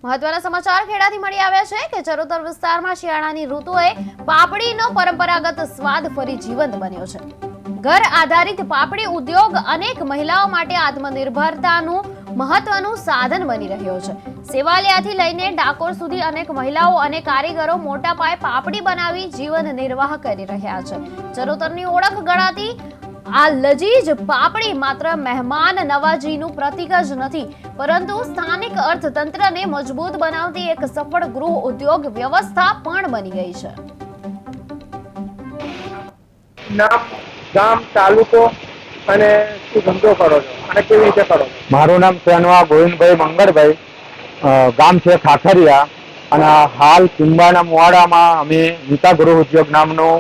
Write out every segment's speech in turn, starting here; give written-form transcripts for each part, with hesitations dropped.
મહત્વના સમાચાર ખેડાથી મળી આવ્યા છે કે ચરોતર વિસ્તારમાં શિયાળાની ઋતુએ પાપડીનો પરંપરાગત સ્વાદ ફરી જીવંત બન્યો છે। ઘર આધારિત પાપડી ઉદ્યોગ અનેક મહિલાઓ માટે આત્મનિર્ભરતાનું મહત્વનું સાધન બની રહ્યો છે। સેવાલિયાથી લઈને ડાકોર સુધી અનેક મહિલાઓ અને કારીગરો મોટા પાયે પાપડી બનાવી જીવન નિર્વાહ કરી રહ્યા છે। ચરોતરની ઓળખ ગણાતી આ લજીજ પાપડી માત્ર મહેમાન નવાજીનું પ્રતીક જ નથી, પરંતુ સ્થાનિક અર્થતંત્રને મજબૂત બનાવતી એક સફળ ગૃહ ઉદ્યોગ વ્યવસ્થા પણ બની ગઈ છે। નામ, ગામ, તાલુકો અને શું ધંધો કરો છો અને કેવી રીતે કરો છો? મારું નામ સેનવા ગોવિંદભાઈ મંગળભાઈ, ગામ છે ખાખરિયા અને હાલ કુંભાના મોવાડામાં અમે નીતા ગૃહ ઉદ્યોગ નામનો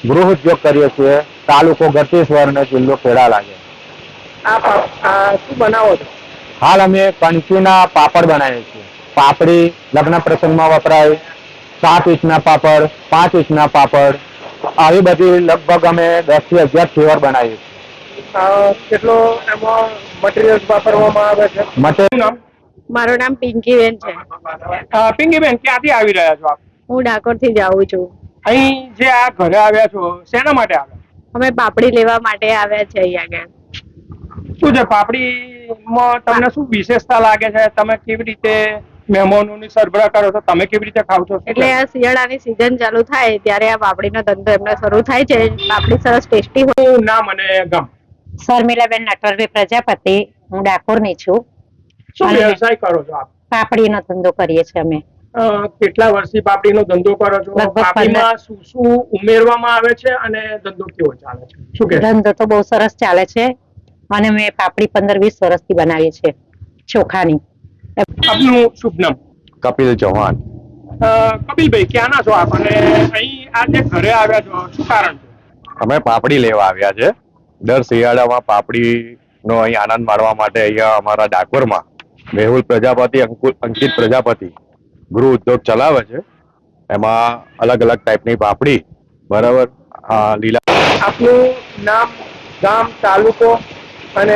ગૃહ ઉદ્યોગ કરીએ છીએ। તાલુકો ગટેશ્વર અને જિલ્લો ખેડા લાગે। આ શું બનાવો છો? હાલ અમે કંચીના પાપડ બનાવીએ છીએ। પાપડી લગ્ન પ્રસંગમાં વપરાય, 7 ઇંચના પાપડ, 5 ઇંચના પાપડ, આવી બધી લગભગ અમે 10 થી 11 ફ્લેવર બનાવીએ છીએ। કેટલો એમાં મટીરિયલ વાપરવામાં આવે છે? મટીરિયલ મારું નામ પિંકીબેન છે। પિંકીબેન, ક્યાંથી આવી રહ્યા છો આપ? હું ડાકોર થી જાઉં છું। અહીં જે આ ઘરે આવ્યા છો શેના માટે આવ્યા? અમે પાપડી લેવા માટે આવ્યા છે અહીંયા આગળ। શું છે પાપડીમાં તમને શું વિશેષતા લાગે છે? તમે કેવી રીતે મહેમાનોની સરભરા કરો છો? તમે કેવી રીતે ખાવ છો? એટલે આ શિયાળાની સિઝન ચાલુ થાય ત્યારે આ પાપડીનો ધંધો એમને શરૂ થાય છે। પાપડી સરસ ટેસ્ટી હોય। શું નામ અને ગામ? શર્મિલાબેન નટવરભાઈ પ્રજાપતિ, હું ડાકોરની છું। શું વ્યવસાય કરો છો આપ? પાપડીનો ધંધો કરીએ છીએ અમે। કેટલા વર્ષથી પાપડીનો ધંધો કરો છો? લગભગ પાપડીમાં શું શું ઉમેરવામાં આવે છે અને ધંધો કેવો ચાલે છે? શું કે ધંધો તો બહુ સરસ ચાલે છે અને અમે પાપડી 15-20 વર્ષથી બનાવીએ છીએ ચોખાની। આપનું શુભ નામ? કપિલ ચૌહાણ। કપિલભાઈ, ક્યાંના છો આપ અને અહીં આ જે ઘરે આવ્યા છો શું કારણ છે? અમે પાપડી લેવા આવ્યા છે। દર શિયાળામાં પાપડીનો અહીં આનંદ માણવા માટે અહીંયા અમારા ડાકોરમાં મેહુલ પ્રજાપતિ, અંકિત પ્રજાપતિ ગૃહ ઉદ્યોગ ચલાવે છે। એમાં અલગ અલગ ટાઈપની પાપડી, બરાબર, લીલા। આપનું નામ, ગામ, તાલુકો અને